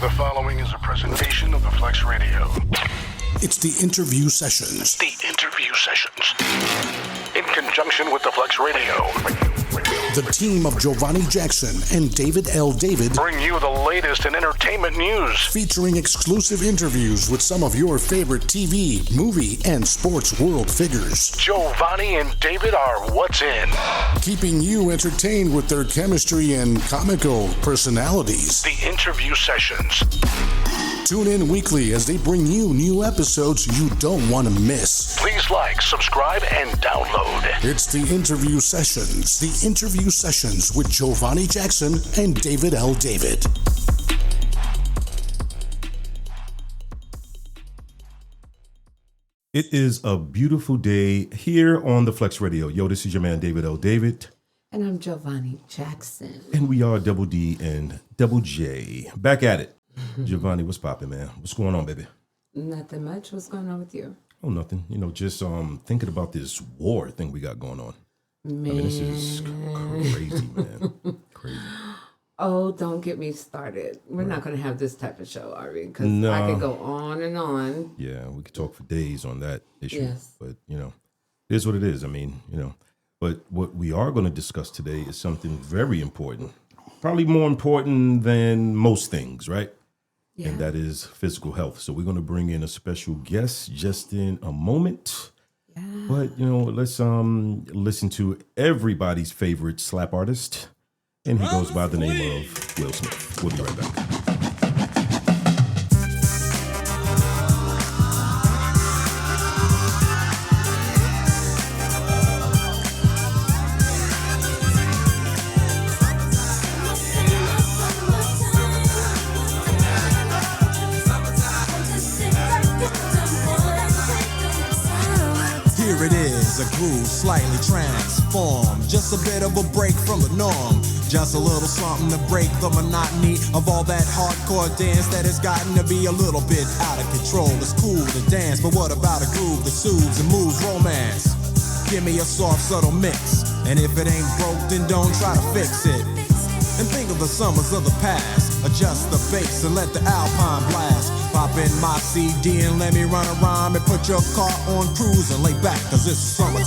The following is a presentation of the Flex Radio. It's the interview sessions. The interview sessions. In conjunction with the Flex Radio. The team of J'Vonnie Jackson and David L. David bring you the latest in entertainment news. Featuring exclusive interviews with some of your favorite TV, movie, and sports world figures. J'Vonnie and David are what's in. Keeping you entertained with their chemistry and comical personalities. The interview sessions. Tune in weekly as they bring you new episodes you don't want to miss. Please like, subscribe, and download. It's the interview sessions. The interview sessions with J'Vonnie Jackson and David L. David. It is a beautiful day here on the Flex Radio. Yo, this is your man, David L. David. And I'm J'Vonnie Jackson. And we are Double D and Double J. Back at it. J'Vonnie, what's poppin', man? What's going on, baby? Nothing much. What's going on with you? Oh, nothing. You know, just thinking about this war thing we got going on. Man. I mean, this is crazy, man. Crazy. Oh, don't get me started. We're not going to have this type of show, are we? Because No. I could go on and on. Yeah, we could talk for days on that issue. Yes. But, you know, it is what it is. I mean, you know. But what we are going to discuss today is something very important. Probably more important than most things, right? Yeah. And that is physical health. So we're going to bring in a special guest just in a moment. Yeah. But, you know, let's listen to everybody's favorite slap artist. And he goes by the name of Will Smith. We'll be right back. Here it is, a groove slightly transformed. Just a bit of a break from the norm. Just a little something to break the monotony of all that hardcore dance that has gotten to be a little bit out of control. It's cool to dance, but what about a groove that soothes and moves romance? Give me a soft, subtle mix. And if it ain't broke, then don't try to fix it. And think of the summers of the past. Adjust the bass and let the alpine blast. Pop in my CD and let me run a rhyme and put your car on cruise and lay back, cause it's summertime.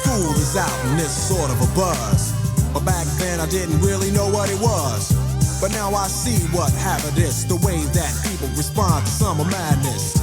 School is out and it's sort of a buzz. But back then I didn't really know what it was. But now I see what happened is the way that people respond to summer madness.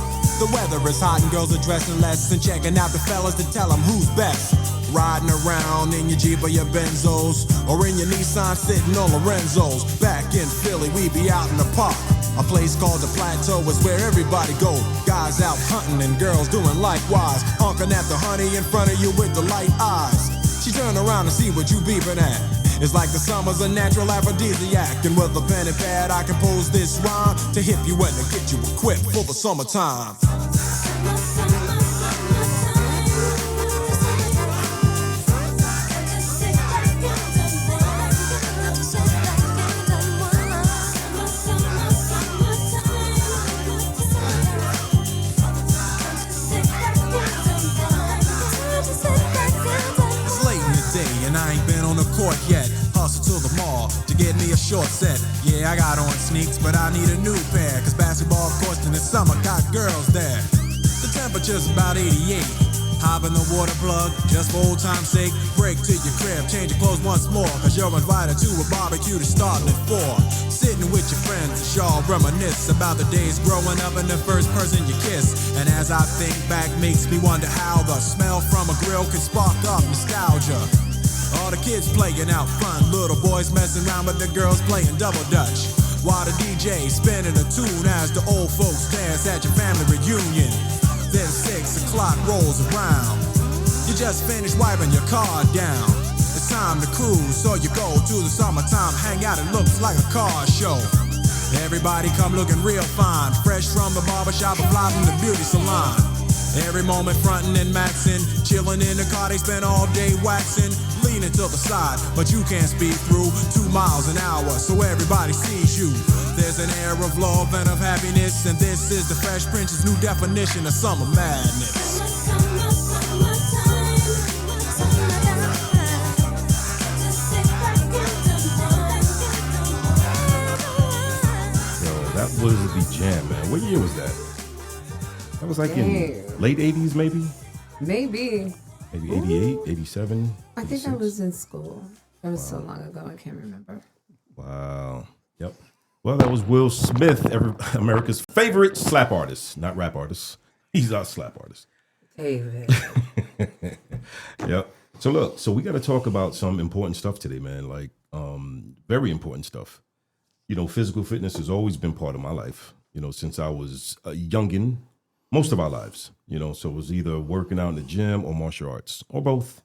The weather is hot and girls are dressing less and checking out the fellas to tell them who's best. Riding around in your Jeep or your Benzos, or in your Nissan sitting on Lorenzo's. Back in Philly, we be out in the park. A place called the Plateau is where everybody go. Guys out hunting and girls doing likewise. Honking at the honey in front of you with the light eyes. She turn around and see what you beeping at. It's like the summer's a natural aphrodisiac. And with a pen and pad I compose this rhyme to hip you and to get you equipped for the summertime. It's late in the day and I ain't been on the court yet. Hustle to the mall to get me a short set. Yeah, I got on sneaks, but I need a new pair. Cause basketball courts in the summer got girls there. The temperature's about 88. Hop in the water plug, just for old time's sake. Break to your crib, change your clothes once more. Cause you're invited to a barbecue to start at 4. Sitting with your friends and y'all reminisce about the days growing up and the first person you kiss. And as I think back, makes me wonder how the smell from a grill can spark up nostalgia. All the kids playing out front, little boys messing around with the girls playing double dutch. While the DJ spinning a tune as the old folks dance at your family reunion. Then 6 o'clock rolls around. You just finished wiping your car down. It's time to cruise, so you go to the summertime hangout. It looks like a car show. Everybody come looking real fine, fresh from the barbershop or fly from the beauty salon. Every moment frontin' and maxin', chillin' in the car, they spend all day waxin'. leaning to the side, but you can't speed through 2 miles an hour, so everybody sees you. There's an air of love and of happiness, and this is the Fresh Prince's new definition of summer madness. That was the jam, man. What year was that? That was like in late 80s, maybe? Maybe 88, 87? I think 86? I was in school. That was so long ago, I can't remember. Wow. Yep. Well, that was Will Smith, America's favorite slap artist. Not rap artist. He's our slap artist. David. Yep. So look, we got to talk about some important stuff today, man. Like, very important stuff. You know, physical fitness has always been part of my life, you know, since I was a youngin', most of our lives, you know, so it was either working out in the gym or martial arts or both,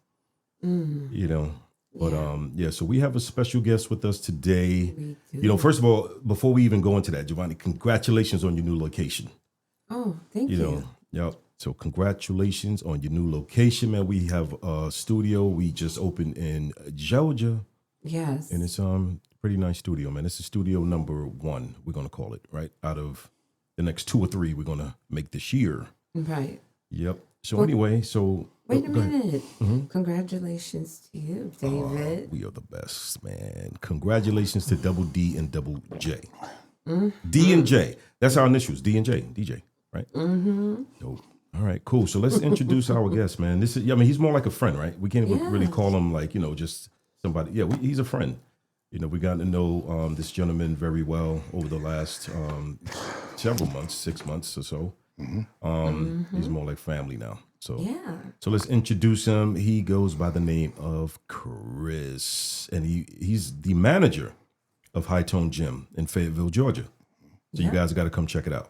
you know, but, so we have a special guest with us today. You know, first of all, before we even go into that, J'Vonnie, congratulations on your new location. Oh, thank you. You know, yep. So congratulations on your new location, man. We have a studio we just opened in Georgia. Yes. And it's pretty nice studio, man. This is studio number 1, we're gonna call it, right? Out of the next 2 or 3 we're gonna make this year. Right. Yep. So anyway, Wait a go ahead. minute. Congratulations to you, David. We are the best, man. Congratulations to Double D and Double J. D and J. That's our initials. D and J. DJ, right? Dope. All right, cool. So let's introduce our guest, man. This is, I mean, he's more like a friend, right? We can't even really call him like, you know, just somebody. Yeah, he's a friend. You know, we got to know this gentleman very well over the last several months, 6 months or so. He's more like family now. So so let's introduce him. He goes by the name of Chris, and he's the manager of HITONE Gym in Fayetteville, Georgia. So you guys got to come check it out.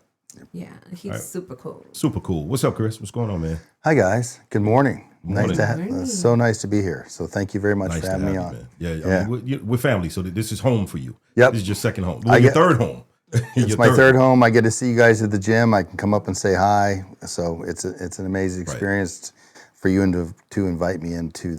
Yeah, he's super cool. Super cool. What's up, Chris? What's going on, man? Hi, guys. Good morning. Morning. So nice to be here. So thank you very much for having me on. Man. Yeah. I mean, we're family, so this is home for you. Yep. This is your second home. Well, your third home. It's my third home. I get to see you guys at the gym. I can come up and say hi. So it's an amazing experience for you and to invite me into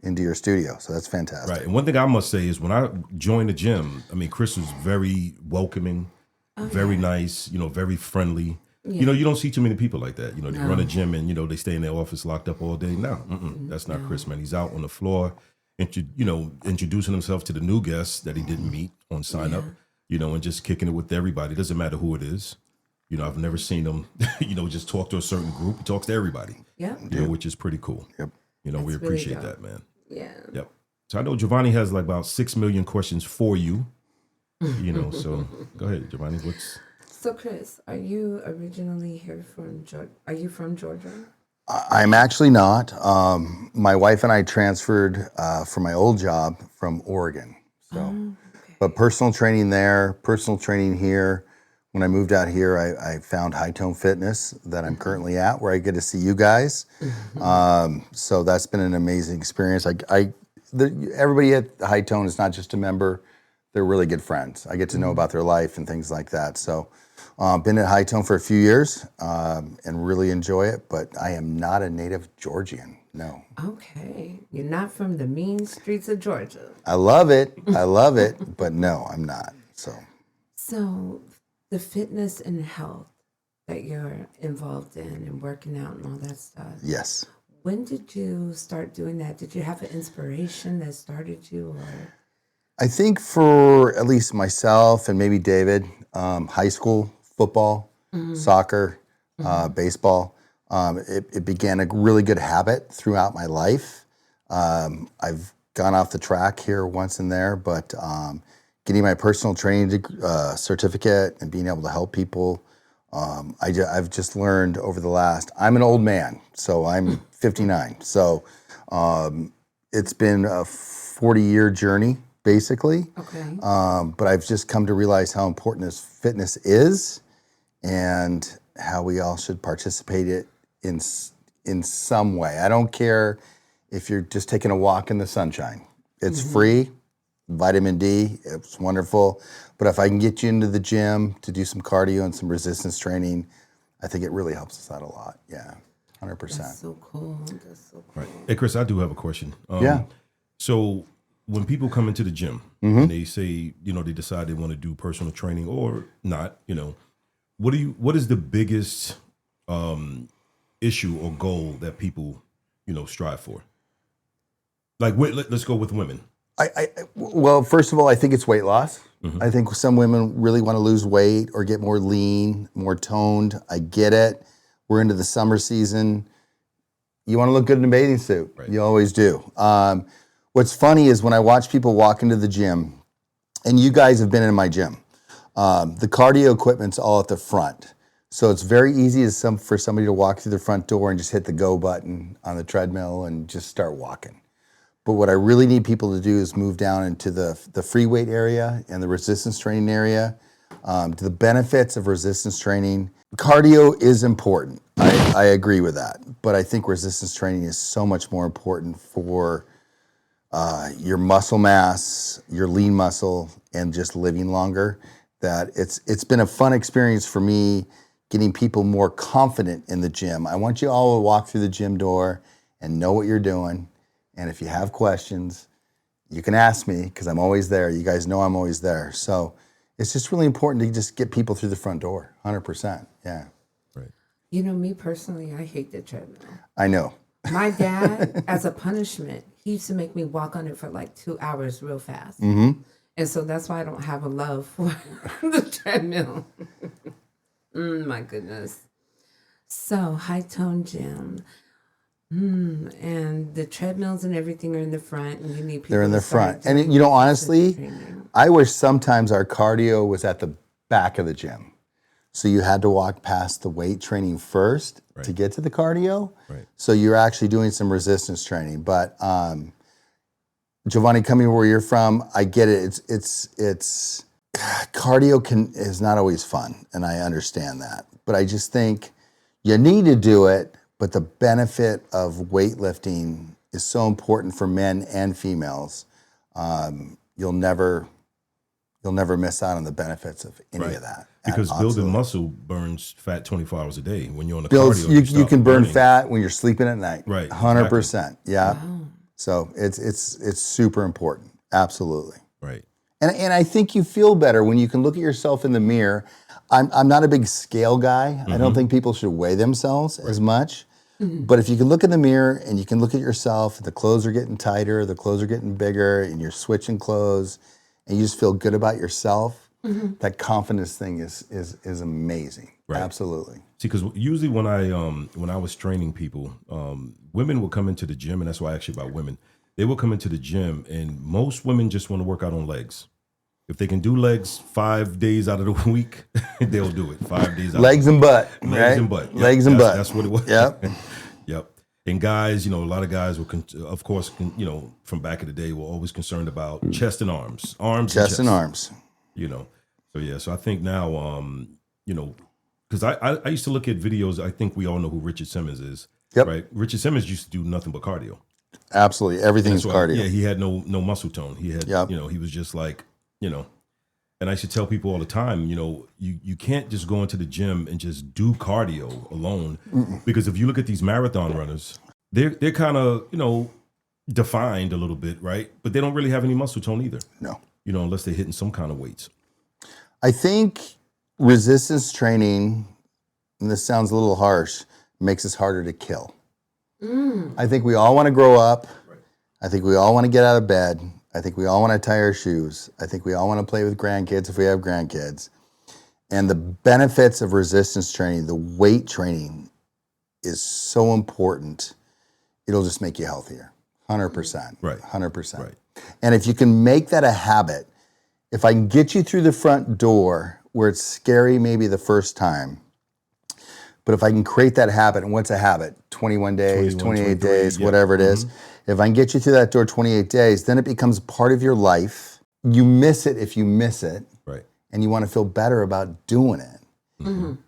your studio. So that's fantastic. Right. And one thing I must say is when I joined the gym, I mean, Chris was very welcoming, very nice, you know, very friendly. You know, you don't see too many people like that. You know, they run a gym and, you know, they stay in their office locked up all day. No, that's not Chris, man. He's out on the floor, introducing himself to the new guests that he didn't meet on sign up, you know, and just kicking it with everybody. It doesn't matter who it is. You know, I've never seen him, you know, just talk to a certain group. He talks to everybody. You know, which is pretty cool. Yep. You know, we appreciate that, man. Yeah. Yep. So I know J'Vonnie has like about 6 million questions for you. You know, so go ahead, J'Vonnie. So, Chris, are you originally here from Georgia? Are you from Georgia? I'm actually not. My wife and I transferred for my old job from Oregon. So, but personal training there, personal training here. When I moved out here, I found HITONE Fitness that I'm currently at, where I get to see you guys. So that's been an amazing experience. Everybody at HITONE is not just a member; they're really good friends. I get to know about their life and things like that. So. Been at HITONE for a few years and really enjoy it, but I am not a native Georgian, no. Okay. You're not from the mean streets of Georgia. I love it, but no, I'm not, so. So the fitness and health that you're involved in and working out and all that stuff. Yes. When did you start doing that? Did you have an inspiration that started you? Or? I think for at least myself and maybe David, high school, football, soccer, baseball. It began a really good habit throughout my life. I've gone off the track here once and there, but getting my personal training certificate and being able to help people, I've just learned over the last, I'm an old man, so I'm 59. So it's been a 40-year journey, basically. Okay. But I've just come to realize how important this fitness is and how we all should participate in some way. I don't care if you're just taking a walk in the sunshine. It's free, vitamin D, it's wonderful. But if I can get you into the gym to do some cardio and some resistance training, I think it really helps us out a lot. Yeah, 100%. That's so cool. That's so cool. Right. Hey, Chris, I do have a question. So when people come into the gym and they say, they decide they want to do personal training or not, what is the biggest issue or goal that people, strive for? Like, let's go with women. Well, first of all, I think it's weight loss. I think some women really want to lose weight or get more lean, more toned. I get it. We're into the summer season. You want to look good in a bathing suit. Right. You always do. What's funny is when I watch people walk into the gym, and you guys have been in my gym, the cardio equipment's all at the front. So it's very easy for somebody to walk through the front door and just hit the go button on the treadmill and just start walking. But what I really need people to do is move down into the free weight area and the resistance training area. To the benefits of resistance training, cardio is important. I agree with that. But I think resistance training is so much more important for your muscle mass, your lean muscle, and just living longer. That it's been a fun experience for me getting people more confident in the gym. I want you all to walk through the gym door and know what you're doing. And if you have questions, you can ask me because I'm always there. You guys know I'm always there. So it's just really important to just get people through the front door, 100%. Yeah. Right. Me personally, I hate the treadmill. I know. My dad, as a punishment, he used to make me walk on it for like 2 hours real fast. Mm-hmm. And so that's why I don't have a love for the treadmill. My goodness. So, HITONE Gym. And the treadmills and everything are in the front, and you need people. They're in the front. And honestly, I wish sometimes our cardio was at the back of the gym. So you had to walk past the weight training first to get to the cardio. Right. So you're actually doing some resistance training. But Joh'Vonnie, coming where you're from, I get it. It's cardio is not always fun, and I understand that. But I just think you need to do it. But the benefit of weightlifting is so important for men and females. You'll never miss out on the benefits of any of that. Because building muscle burns fat 24 hours a day. When you're on the cardio, you can burn fat when you're sleeping at night. Right, 100%. Exactly. Yeah. Wow. So it's super important. Absolutely. Right. And I think you feel better when you can look at yourself in the mirror. I'm not a big scale guy. Mm-hmm. I don't think people should weigh themselves as much. Mm-hmm. But if you can look in the mirror and you can look at yourself, the clothes are getting tighter, the clothes are getting bigger, and you're switching clothes, and you just feel good about yourself, that confidence thing is amazing. Right. Absolutely. See, because usually when I was training people, women will come into the gym, and that's why actually about women, they will come into the gym, and most women just want to work out on legs. If they can do legs 5 days out of the week, they'll do it 5 days out. Legs and butt, legs right? and butt. Yep. Legs and butt. That's what it was. Yep. Yep. And guys, a lot of guys will, of course, from back in the day, were always concerned about chest and arms, chest and arms. So yeah. So I think now, because I used to look at videos. I think we all know who Richard Simmons is. Yep. Right. Richard Simmons used to do nothing but cardio. Absolutely, everything's cardio. Yeah, he had no muscle tone. He had, he was just like. And I should tell people all the time, you can't just go into the gym and just do cardio alone. Because if you look at these marathon runners, they're kind of, defined a little bit, right? But they don't really have any muscle tone either. No. Unless they're hitting some kind of weights. I think resistance training, and this sounds a little harsh, makes us harder to kill. I think we all want to grow up. Right. I think we all want to get out of bed. I think we all want to tie our shoes. I think we all want to play with grandkids if we have grandkids. And the benefits of resistance training, the weight training, is so important. It'll just make you healthier, 100%. Right. 100%. Right. And if you can make that a habit, if I can get you through the front door where it's scary maybe the first time, but if I can create that habit, and what's a habit? 21 days, 28 days, whatever it is. If I can get you through that door 28 days, then it becomes part of your life. You miss it if you miss it. Right. And you want to feel better about doing it.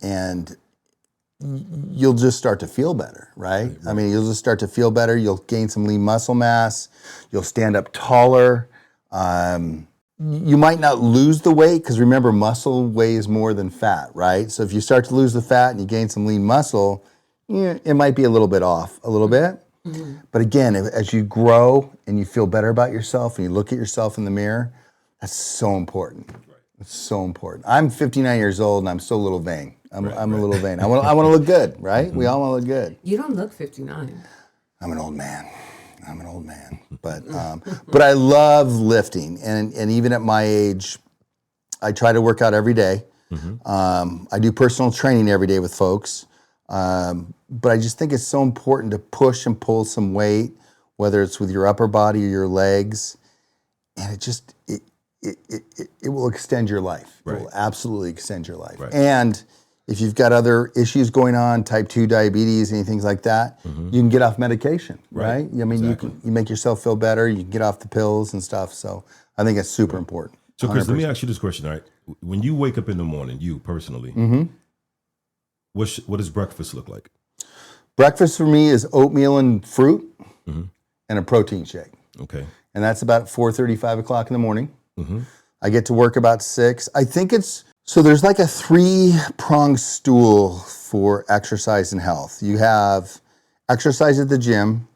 And you'll just start to feel better, right? I mean, you'll just start to feel better. You'll gain some lean muscle mass. You'll stand up taller. You might not lose the weight because remember, muscle weighs more than fat, right? So if you start to lose the fat and you gain some lean muscle, it might be a little bit off, a little bit. But again, as you grow and you feel better about yourself and you look at yourself in the mirror, that's so important. It's so important. I'm 59 years old and I'm still a little vain. I'm a little vain. I want to look good, right? We all want to look good. You don't look 59. I'm an old man. But I love lifting, and even at my age, I try to work out every day. I do personal training every day with folks, but I just think it's so important to push and pull some weight, whether it's with your upper body or your legs, and it will extend your life. It will absolutely extend your life. And if you've got other issues going on, type 2 diabetes, anything like that, you can get off medication, right? I mean, you make yourself feel better. You can get off the pills and stuff. So I think it's super important. So, Chris, let me ask you this question, all right? When you wake up in the morning, you personally, what does breakfast look like? Breakfast for me is oatmeal and fruit and a protein shake. Okay. And that's about 4:30, 5 o'clock in the morning. I get to work about 6. I think so there's like a 3-pronged stool for exercise and health. You have exercise at the gym,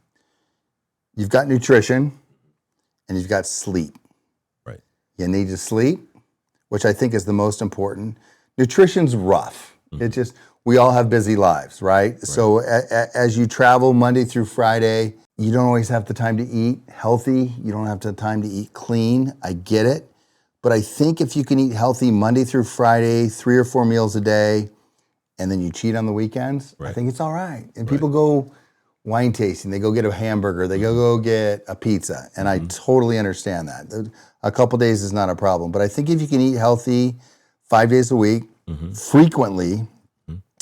you've got nutrition, and you've got sleep. Right. You need to sleep, which I think is the most important. Nutrition's rough. We all have busy lives, right? So as you travel Monday through Friday, you don't always have the time to eat healthy. You don't have the time to eat clean. I get it. But I think if you can eat healthy Monday through Friday, 3 or 4 meals a day, and then you cheat on the weekends, I think it's all right. And people go wine tasting, they go get a hamburger, they go get a pizza. And I totally understand that. A couple days is not a problem. But I think if you can eat healthy 5 days a week, frequently,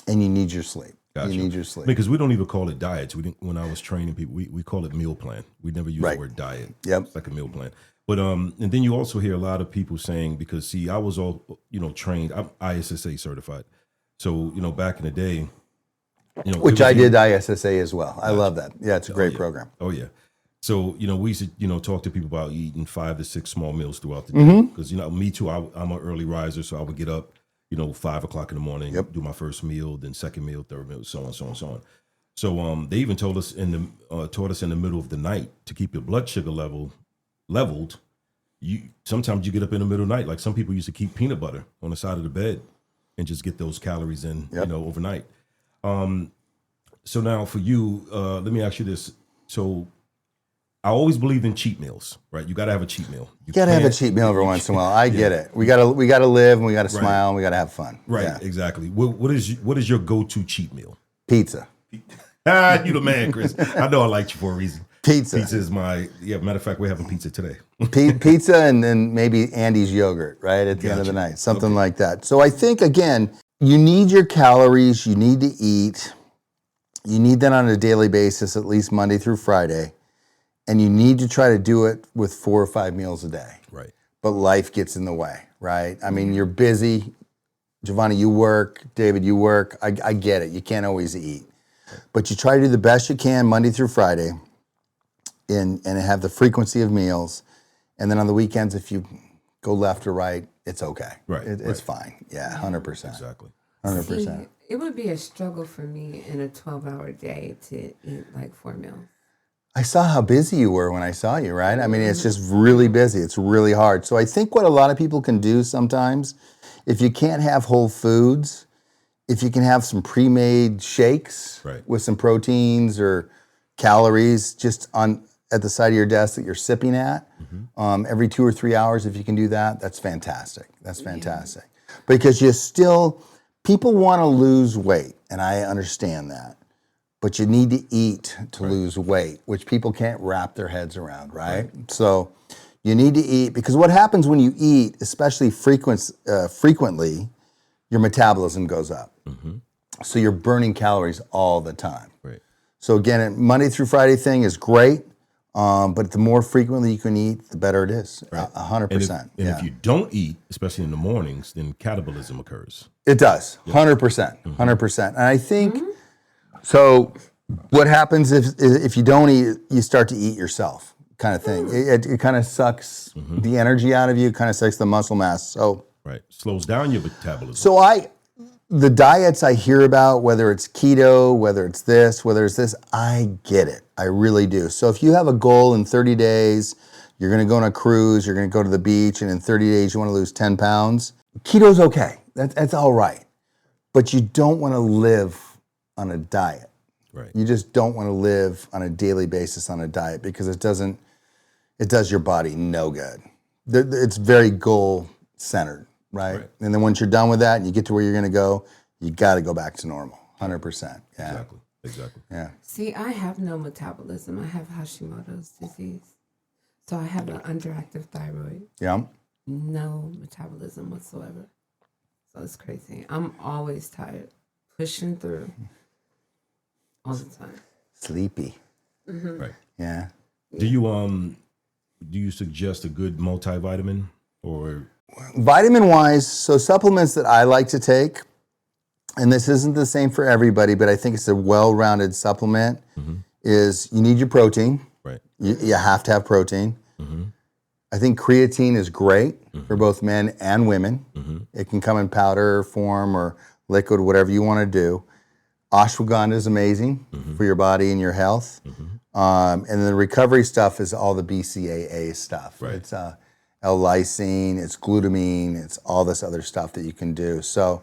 and you need your sleep. Gotcha. You need your sleep. Because we don't even call it diets. When I was training people, we call it meal plan. We never use the word diet. It's like a meal plan. But and then you also hear a lot of people saying, because see, I was all trained. I'm ISSA certified, so back in the day, which I did ISSA as well. I love that. Yeah, it's a great program. Oh yeah. So we used to talk to people about eating 5 to 6 small meals throughout the day. Because me too. I'm an early riser, so I would get up 5 o'clock in the morning, do my first meal, then second meal, third meal, so on, so on, so on. So they even taught us in the middle of the night to keep your blood sugar leveled. Sometimes you get up in the middle of the night. Like some people used to keep peanut butter on the side of the bed and just get those calories in, overnight. So now for you, let me ask you this. So I always believed in cheat meals, right? You got to have a cheat meal. You got to have a cheat meal every once in a while. I get it. We got to live and we got to smile and we got to have fun. Right. Yeah. Exactly. What is your go-to cheat meal? Pizza. You the man, Chris. I know I liked you for a reason. Pizza. Pizza is matter of fact, we're having pizza today. Pizza and then maybe Andy's yogurt, right? At the end of the night, something like that. So I think, again, you need your calories, you need to eat. You need that on a daily basis, at least Monday through Friday. And you need to try to do it with 4 or 5 meals a day. Right. But life gets in the way, right? I mean, you're busy. Joh'Vonnie, you work. David, you work. I get it. You can't always eat. But you try to do the best you can Monday through Friday and have the frequency of meals. And then on the weekends, if you go left or right, it's okay. Right. It's fine. Yeah, 100%. Exactly. 100%. See, it would be a struggle for me in a 12-hour day to eat like 4 meals. I saw how busy you were when I saw you, right? I mean, it's just really busy. It's really hard. So I think what a lot of people can do sometimes, if you can't have whole foods, if you can have some pre-made shakes with some proteins or calories just at the side of your desk that you're sipping at every 2 or 3 hours, if you can do that, that's fantastic. That's fantastic. Because people want to lose weight, and I understand that. But you need to eat to lose weight, which people can't wrap their heads around, right? So you need to eat, because what happens when you eat, especially frequently, your metabolism goes up. So you're burning calories all the time. Right. So again, a Monday through Friday thing is great, but the more frequently you can eat, the better it is. 100%. And if you don't eat, especially in the mornings, then catabolism occurs. It does, 100%, 100%. And I think, so what happens if you don't eat, you start to eat yourself, kind of thing. It kind of sucks the energy out of you, kind of sucks the muscle mass. So slows down your metabolism. So the diets I hear about, whether it's keto, whether it's this, I get it. I really do. So if you have a goal in 30 days, you're going to go on a cruise, you're going to go to the beach, and in 30 days you want to lose 10 pounds, keto's okay. That's all right. But you don't want to live on a diet. Right. You just don't want to live on a daily basis on a diet because it does your body no good. It's very goal centered, right? And then once you're done with that and you get to where you're going to go, you got to go back to normal, 100%. Yeah. Exactly. Yeah. See, I have no metabolism. I have Hashimoto's disease. So I have an underactive thyroid. Yeah. No metabolism whatsoever. So it's crazy. I'm always tired, pushing through all the time. Sleepy. Right. Yeah. Do you suggest a good multivitamin or Vitamin wise, so supplements that I like to take, and this isn't the same for everybody, but I think it's a well-rounded supplement, is you need your protein. right? You have to have protein. I think creatine is great for both men and women. It can come in powder form or liquid, whatever you want to do. Ashwagandha is amazing for your body and your health. And then the recovery stuff is all the BCAA stuff. Right. It's L-lysine, it's glutamine, it's all this other stuff that you can do. So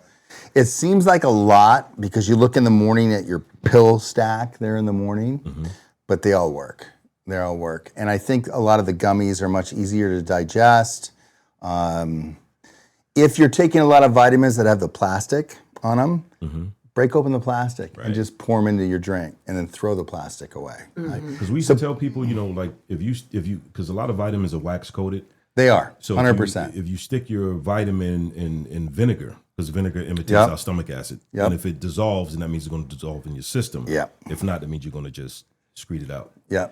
it seems like a lot because you look in the morning at your pill stack there in the morning, but they all work. They all work. And I think a lot of the gummies are much easier to digest. If you're taking a lot of vitamins that have the plastic on them, break open the plastic and just pour them into your drink and then throw the plastic away. Because we used to tell people, like if you because a lot of vitamins are wax coated. They are, So 100%. if you stick your vitamin in vinegar, because vinegar imitates our stomach acid, and if it dissolves, then that means it's going to dissolve in your system. If not, that means you're going to just excrete it out. So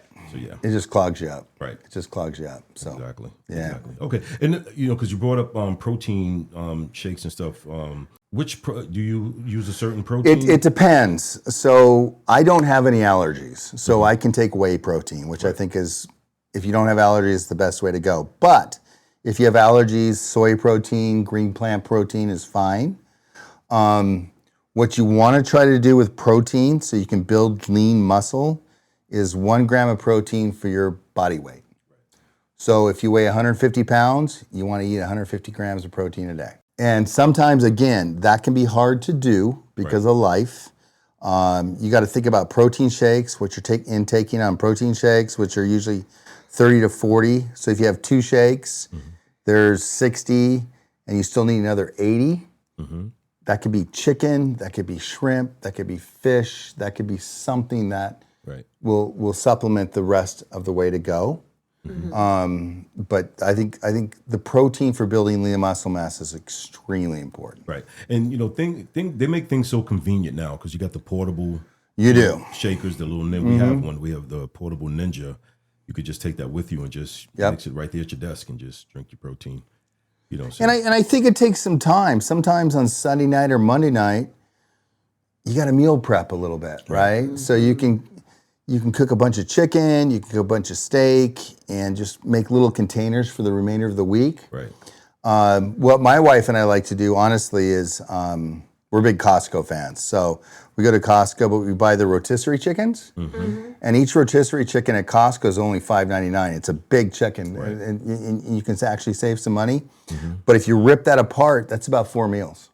It just clogs you up. Right. It just clogs you up. So Exactly. Yeah. Okay. And because you brought up protein shakes and stuff. Do you use a certain protein? It depends. So I don't have any allergies, so I can take whey protein, which I think is, if you don't have allergies, the best way to go. But if you have allergies, soy protein, green plant protein is fine. What you want to try to do with protein so you can build lean muscle is 1 gram of protein for your body weight. So if you weigh 150 pounds, you want to eat 150 grams of protein a day. And sometimes, again, that can be hard to do because of life. You got to think about protein shakes, what you're intaking on protein shakes, which are usually 30 to 40. So if you have 2 shakes, there's 60, and you still need another 80. That could be chicken, that could be shrimp, that could be fish, that could be something that will supplement the rest of the way to go. But I think the protein for building lean muscle mass is extremely important. Right. And they make things so convenient now because you got the portable shakers, the little we have one. We have the portable Ninja. You could just take that with you and just mix it right there at your desk and just drink your protein. So. And I think it takes some time. Sometimes on Sunday night or Monday night, you got to meal prep a little bit, right? So you can cook a bunch of chicken, you can cook a bunch of steak, and just make little containers for the remainder of the week. Right. What my wife and I like to do, honestly, is we're big Costco fans. So we go to Costco, but we buy the rotisserie chickens. And each rotisserie chicken at Costco is only $5.99. It's a big chicken, and you can actually save some money. But if you rip that apart, that's about 5 meals.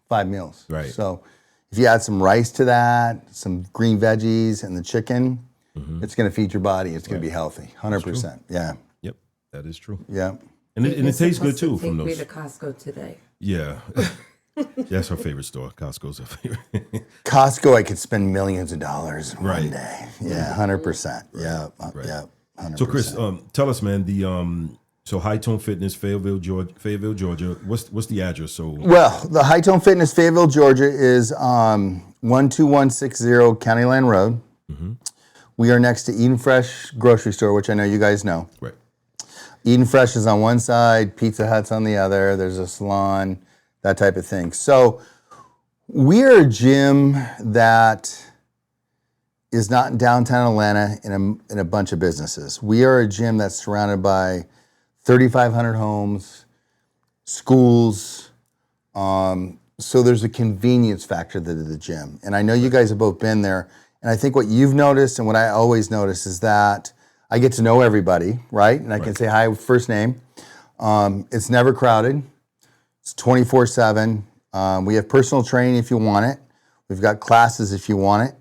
Right. So if you add some rice to that, some green veggies, and the chicken, it's going to feed your body. It's going to be healthy, 100%. Yeah. Yep, that is true. Yeah. And it tastes good too from those. Take me to Costco today. Yeah. That's her favorite store. Costco's her favorite. Costco, I could spend millions of dollars in one day. Yeah, 100%. Yeah, yeah, 100%. So Chris, tell us, man, so HITONE Fitness, Fayetteville, Georgia. What's the address? So well, the HITONE Fitness, Fayetteville, Georgia is 12160 County Line Road. We are next to Eden Fresh grocery store, which I know you guys know. Right. Eden Fresh is on one side, Pizza Hut's on the other. There's a salon, that type of thing. So we are a gym that is not in downtown Atlanta in a bunch of businesses. We are a gym that's surrounded by 3,500 homes, schools, So there's a convenience factor to the gym. And I know you guys have both been there. And I think what you've noticed and what I always notice is that I get to know everybody, right? And I can say hi with first name. It's never crowded. It's 24/7. We have personal training if you want it. We've got classes if you want it.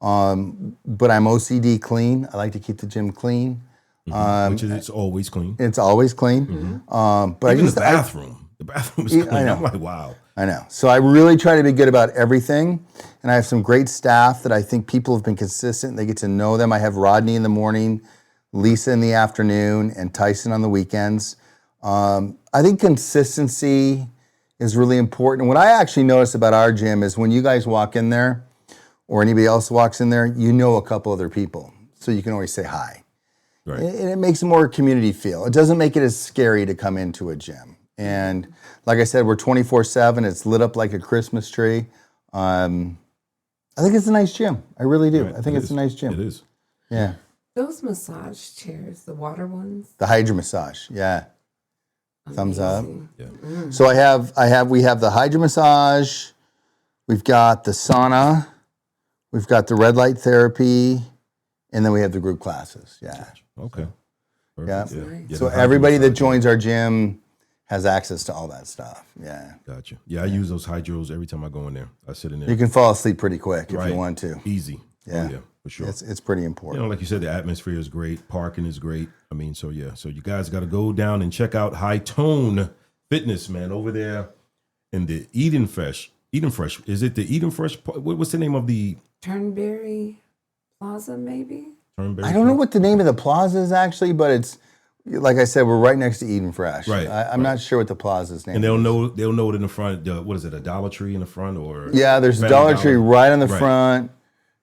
But I'm OCD clean. I like to keep the gym clean. Which is it's always clean. It's always clean. But Even the bathroom. The bathroom is clean. I know. I'm like, wow. I know. So I really try to be good about everything. And I have some great staff that I think people have been consistent. They get to know them. I have Rodney in the morning, Lisa in the afternoon, and Tyson on the weekends. I think consistency is really important. And what I actually notice about our gym is when you guys walk in there or anybody else walks in there, you know a couple other people. So you can always say hi. Right. And it makes a more community feel. It doesn't make it as scary to come into a gym. And like I said, we're 24/7. It's lit up like a Christmas tree. I think it's a nice gym. I really do. Right. I think it's a nice gym. It is. Yeah. Those massage chairs, the water ones. The Hydra massage. Yeah. Thumbs up. Amazing. Yeah. So we have the Hydra massage. We've got the sauna. We've got the red light therapy. And then we have the group classes. Yeah. Okay. Yeah. Perfect. Nice. Yeah, So the hydro everybody that massage. joins our gym has access to all that stuff. Yeah. Gotcha. Yeah, I use those hydros every time I go in there. I sit in there. You can fall asleep pretty quick if Right. you want to. Easy. Yeah. Oh, yeah, for sure. It's pretty You important. know, like you said, the atmosphere is great. Parking is great. I mean, so yeah. So you guys got to go down and check out HITONE Fitness, man, over there in the Eden Fresh. Eden Fresh. Is it the Eden Fresh? What's the name of the Turnberry Plaza, maybe? Turnberry? I don't know what the name of the plaza is actually, but it's like I said, we're right next to Eden Fresh. Right, I'm not sure what the plaza's name And is. they'll know it in the front. What is it? A Dollar Tree in the front, or Yeah, there's a Family Dollar Tree right on the Right. front,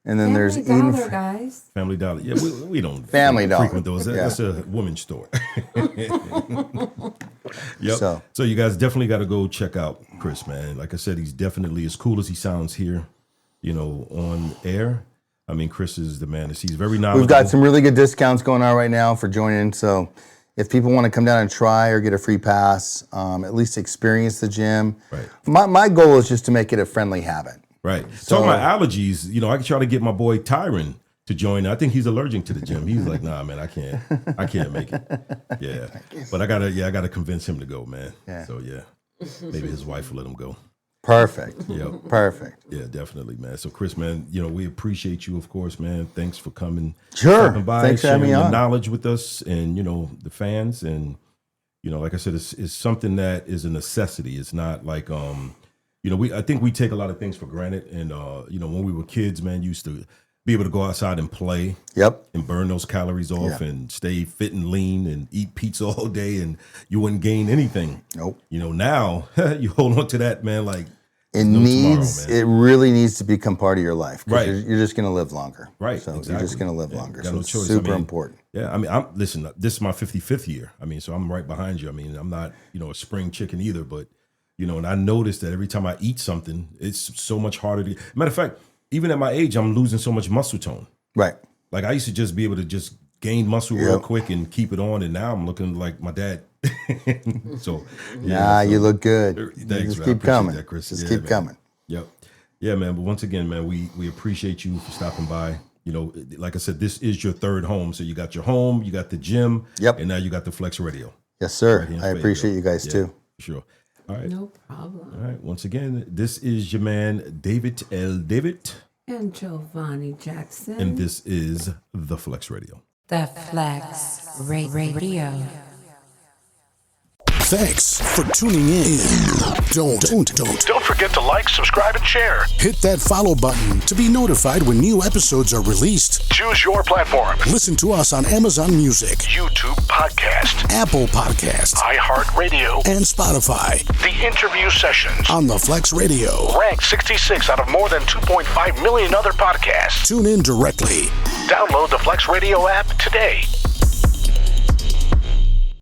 and then there's Family Eden. Dollar, guys. Family Dollar? Yeah, we don't Family Dollar. frequent those. Yeah. That's a woman's store. Yep. So- So you guys definitely got to go check out Chris, man. Like I said, he's definitely as cool as he sounds here, you know, on air. I mean, Chris is the man. He's very knowledgeable. We've got some really good discounts going on right now for joining. So if people want to come down and try or get a free pass, at least experience the gym. Right. My goal is just to make it a friendly habit. Right. Talking about allergies, you know, I could try to get my boy Tyron to join. I think he's allergic to the gym. He's like, nah, man, I can't make it. Yeah. But I gotta convince him to go, man. Yeah. So yeah. Maybe his wife will let him go. Perfect. Yep. Perfect. Yeah, definitely, man. So, Chris, man, you know, we appreciate you, of course, man. Thanks for coming. Sure. Stopping by, Thanks for having sharing me your on. knowledge with us and, you know, the fans. And, you know, like I said, it's something that is a necessity. It's not like, you know, I think we take a lot of things for granted. And, you know, when we were kids, man, used to be able to go outside and play. Yep. And burn those calories off and stay fit and lean and eat pizza all day and you wouldn't gain anything. Nope. You know, now you hold on to that, man, like It no needs. tomorrow, man. It really needs to become part of your life. 'Cause Right. You're just going to live longer. Right, So you're exactly. just going to live Yeah, longer. got So no it's choice. I super mean, important. Yeah, I mean, listen, this is my 55th year. I mean, so I'm right behind you. I mean, I'm not, you know, a spring chicken either, but, you know, and I noticed that every time I eat something, it's so much harder to. Matter of fact, even at my age, I'm losing so much muscle tone. Right. Like I used to just be able to just gain muscle real quick and keep it on, and now I'm looking like my dad. So, Nah, you look good. Thanks, Just man. I keep appreciate coming. that, Chris. Just Yeah, keep man. coming. Yep. Yeah, man. But once again, man, we appreciate you for stopping by. You know, like I said, this is your third home. So you got your home, you got the gym, Yep. and now you got the Flex Radio. Yes, sir. Right here in I appreciate you Fayetteville. guys Yeah, too. for sure. All right. No problem. All right. Once again, this is your man, David L. David, And Joh'Vonnie Jackson. and this is the Flex Radio. The Flex Radio. Thanks for tuning in. Don't Don't forget to like, subscribe, and share. hit that follow button to be notified when new episodes are released. Choose your platform. Listen to us on Amazon Music, YouTube Podcast, Apple Podcasts, iHeartRadio, and Spotify The Interview Sessions. on the Flex Radio. Ranked 66 out of more than 2.5 million other podcasts. Tune in directly. Download the Flex Radio app today.